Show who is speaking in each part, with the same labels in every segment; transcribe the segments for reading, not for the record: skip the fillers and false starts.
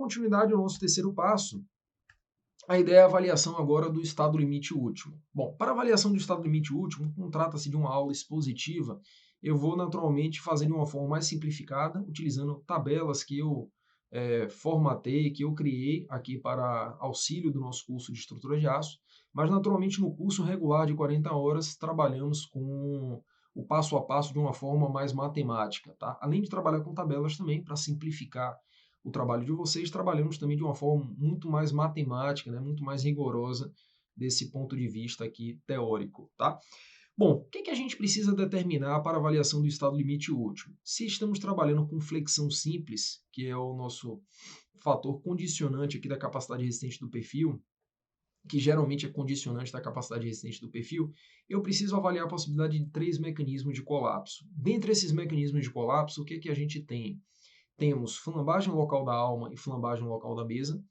Speaker 1: continuidade ao nosso terceiro passo, a ideia é a avaliação agora do estado limite último. Bom, para a avaliação do estado limite último, como trata-se de uma aula expositiva, eu vou naturalmente fazer de uma forma mais simplificada, utilizando tabelas que eu formatei, que eu criei aqui para auxílio do nosso curso de estrutura de aço, mas naturalmente no curso regular de 40 horas trabalhamos com o passo a passo de uma forma mais matemática, tá? Além de trabalhar com tabelas também para simplificar o trabalho de vocês, trabalhamos também de uma forma muito mais matemática, né, muito mais rigorosa desse ponto de vista aqui teórico, tá? Bom, o que a gente precisa determinar para a avaliação do estado limite último? Se estamos trabalhando com flexão simples, que é o nosso fator condicionante aqui da capacidade resistente do perfil, que geralmente é condicionante da capacidade resistente do perfil, eu preciso avaliar a possibilidade de 3 mecanismos de colapso. Dentre esses mecanismos de colapso, o que a gente tem? Temos flambagem local da alma e flambagem local da mesa,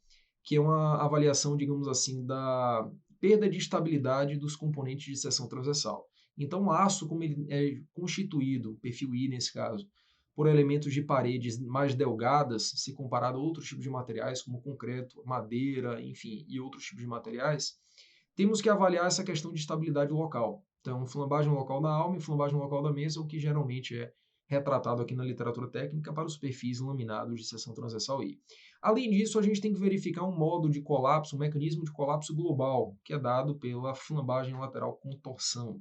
Speaker 1: que é uma avaliação, digamos assim, da perda de estabilidade dos componentes de seção transversal. Então, o aço, como ele é constituído, perfil I nesse caso, por elementos de paredes mais delgadas, se comparado a outros tipos de materiais, como concreto, madeira, enfim, e outros tipos de materiais, temos que avaliar essa questão de estabilidade local. Então, flambagem local da alma e flambagem local da mesa, o que geralmente é retratado aqui na literatura técnica para os perfis laminados de seção transversal I. Além disso, a gente tem que verificar um modo de colapso, um mecanismo de colapso global, que é dado pela flambagem lateral com torção.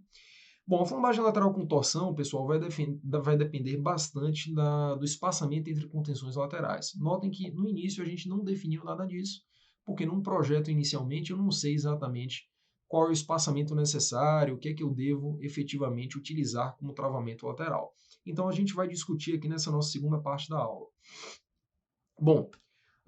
Speaker 1: Bom, a flambagem lateral com torção, pessoal, vai depender bastante do espaçamento entre contenções laterais. Notem que no início a gente não definiu nada disso, porque num projeto inicialmente eu não sei exatamente qual é o espaçamento necessário, o que é que eu devo efetivamente utilizar como travamento lateral. Então a gente vai discutir aqui nessa nossa segunda parte da aula. Bom,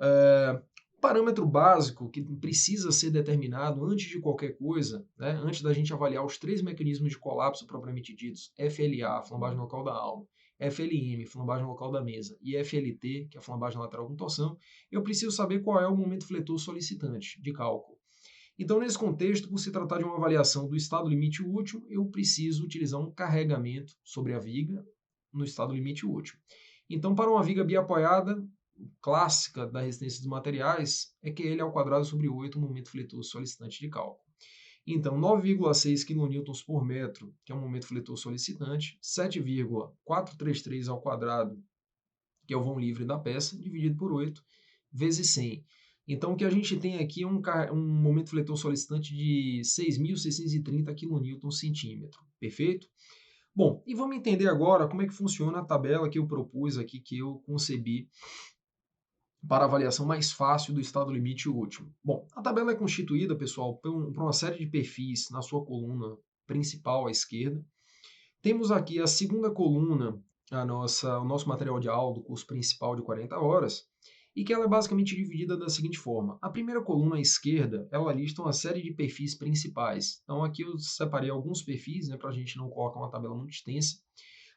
Speaker 1: o parâmetro básico que precisa ser determinado antes de qualquer coisa, né, antes da gente avaliar os 3 mecanismos de colapso propriamente ditos, FLA, flambagem local da alma, FLM, flambagem local da mesa, e FLT, que é a flambagem lateral com torção, eu preciso saber qual é o momento fletor solicitante de cálculo. Então, nesse contexto, por se tratar de uma avaliação do estado limite último, eu preciso utilizar um carregamento sobre a viga no estado limite último. Então, para uma viga biapoiada, clássica da resistência dos materiais é QL ao quadrado sobre 8, o momento fletor solicitante de cálculo. Então, 9,6 kN por metro, que é o momento fletor solicitante, 7,433 ao quadrado, que é o vão livre da peça, dividido por 8, vezes 100. Então, o que a gente tem aqui é um momento fletor solicitante de 6.630 kN/cm. Perfeito? Bom, e vamos entender agora como é que funciona a tabela que eu propus aqui, que eu concebi para avaliação mais fácil do estado limite último. Bom, a tabela é constituída, pessoal, por uma série de perfis na sua coluna principal à esquerda. Temos aqui a segunda coluna, o nosso material de aula do curso principal de 40 horas, e que ela é basicamente dividida da seguinte forma. A primeira coluna à esquerda, ela lista uma série de perfis principais. Então aqui eu separei alguns perfis, né, para a gente não colocar uma tabela muito extensa.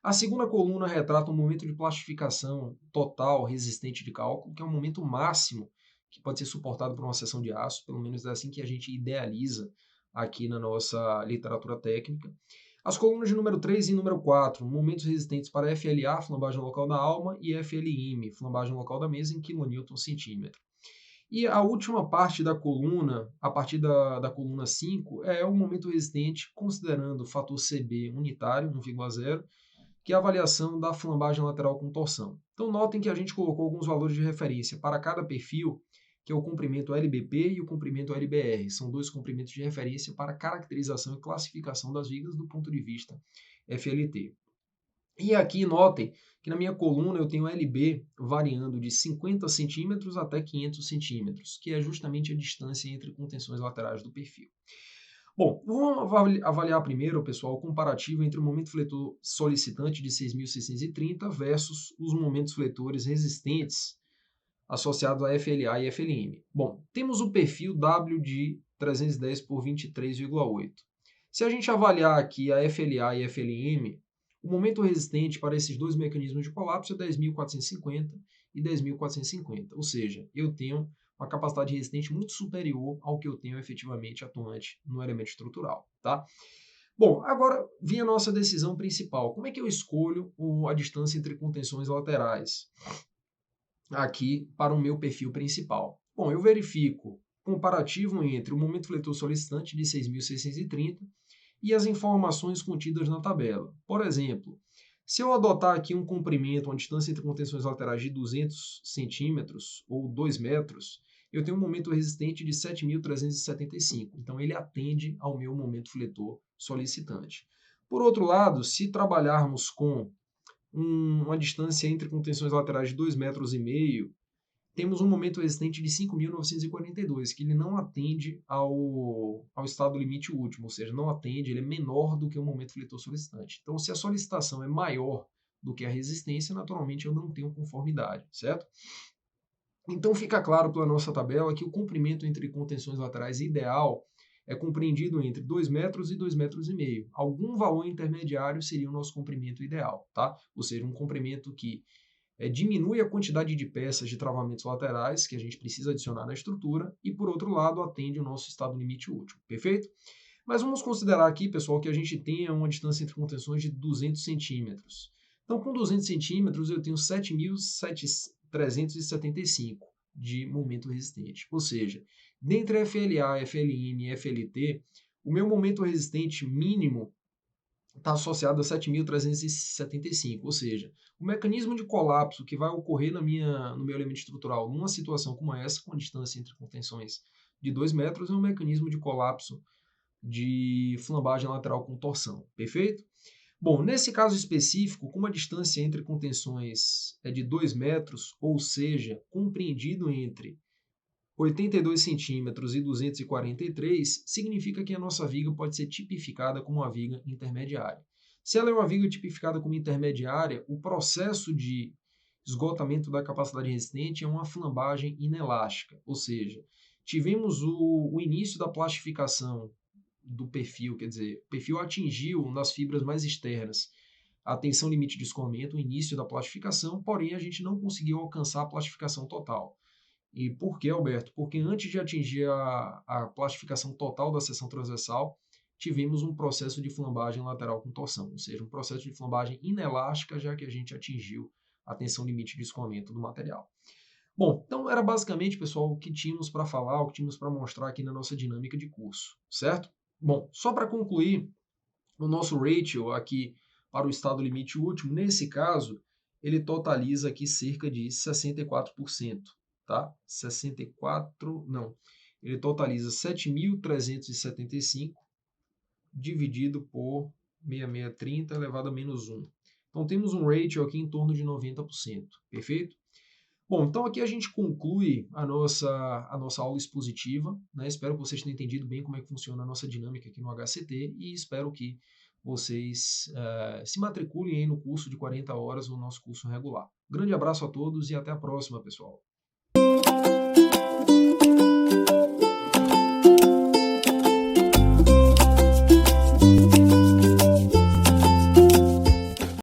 Speaker 1: A segunda coluna retrata um momento de plastificação total resistente de cálculo, que é um momento máximo que pode ser suportado por uma seção de aço, pelo menos é assim que a gente idealiza aqui na nossa literatura técnica. As colunas de número 3 e número 4, momentos resistentes para FLA, flambagem local da alma, e FLM, flambagem local da mesa, em kN/cm. E a última parte da coluna, a partir da coluna 5, é o momento resistente, considerando o fator CB unitário, 1,0, que é a avaliação da flambagem lateral com torção. Então, notem que a gente colocou alguns valores de referência para cada perfil, que é o comprimento LBP e o comprimento LBR. São dois comprimentos de referência para caracterização e classificação das vigas do ponto de vista FLT. E aqui notem que na minha coluna eu tenho LB variando de 50 centímetros até 500 centímetros, que é justamente a distância entre contenções laterais do perfil. Bom, vamos avaliar primeiro, pessoal, o comparativo entre o momento fletor solicitante de 6.630 versus os momentos fletores resistentes associados a FLA e FLM. Bom, temos o perfil W de 310 por 23,8. Se a gente avaliar aqui a FLA e FLM, o momento resistente para esses dois mecanismos de colapso é 10.450 e 10.450, ou seja, eu tenho uma capacidade resistente muito superior ao que eu tenho efetivamente atuante no elemento estrutural, tá? Bom, agora vem a nossa decisão principal. Como é que eu escolho a distância entre contenções laterais? aqui para o meu perfil principal. Bom, eu verifico comparativo entre o momento fletor solicitante de 6.630 e as informações contidas na tabela. Por exemplo, se eu adotar aqui um comprimento, uma distância entre contenções laterais de 200 centímetros ou 2 metros, eu tenho um momento resistente de 7.375. Então, ele atende ao meu momento fletor solicitante. Por outro lado, se trabalharmos com uma distância entre contenções laterais de 2,5 metros, temos um momento resistente de 5.942, que ele não atende ao estado limite último, ou seja, não atende, ele é menor do que o momento fletor solicitante. Então, se a solicitação é maior do que a resistência, naturalmente eu não tenho conformidade, certo? Então, fica claro pela nossa tabela que o comprimento entre contenções laterais ideal é compreendido entre 2 metros e 2,5 metros. Algum valor intermediário seria o nosso comprimento ideal, tá? Ou seja, um comprimento que diminui a quantidade de peças de travamentos laterais que a gente precisa adicionar na estrutura e, por outro lado, atende o nosso estado limite último, perfeito? Mas vamos considerar aqui, pessoal, que a gente tenha uma distância entre contenções de 200 centímetros. Então, com 200 centímetros, eu tenho 7.375 de momento resistente. Ou seja, dentre FLA, FLN e FLT, o meu momento resistente mínimo está associado a 7.375, ou seja, o mecanismo de colapso que vai ocorrer no meu elemento estrutural numa situação como essa, com a distância entre contenções de 2 metros, é um mecanismo de colapso de flambagem lateral com torção, perfeito? Bom, nesse caso específico, como a distância entre contenções é de 2 metros, ou seja, compreendido entre 82 centímetros e 243, significa que a nossa viga pode ser tipificada como uma viga intermediária. Se ela é uma viga tipificada como intermediária, o processo de esgotamento da capacidade resistente é uma flambagem inelástica, ou seja, tivemos o início da plastificação do perfil, quer dizer, o perfil atingiu nas fibras mais externas a tensão limite de escoamento, o início da plastificação, porém a gente não conseguiu alcançar a plastificação total. E por que, Alberto? Porque antes de atingir a plastificação total da seção transversal, tivemos um processo de flambagem lateral com torção, ou seja, um processo de flambagem inelástica, já que a gente atingiu a tensão limite de escoamento do material. Bom, então era basicamente, pessoal, o que tínhamos para falar, o que tínhamos para mostrar aqui na nossa dinâmica de curso, certo? Bom, só para concluir, o nosso ratio aqui para o estado limite último, nesse caso, ele totaliza aqui cerca de 64%, tá? 64, não. Ele totaliza 7.375 dividido por 6630 elevado a menos 1. Então, temos um ratio aqui em torno de 90%, perfeito? Bom, então aqui a gente conclui a nossa aula expositiva, né? Espero que vocês tenham entendido bem como é que funciona a nossa dinâmica aqui no HCT e espero que vocês se matriculem aí no curso de 40 horas, no nosso curso regular. Grande abraço a todos e até a próxima, pessoal.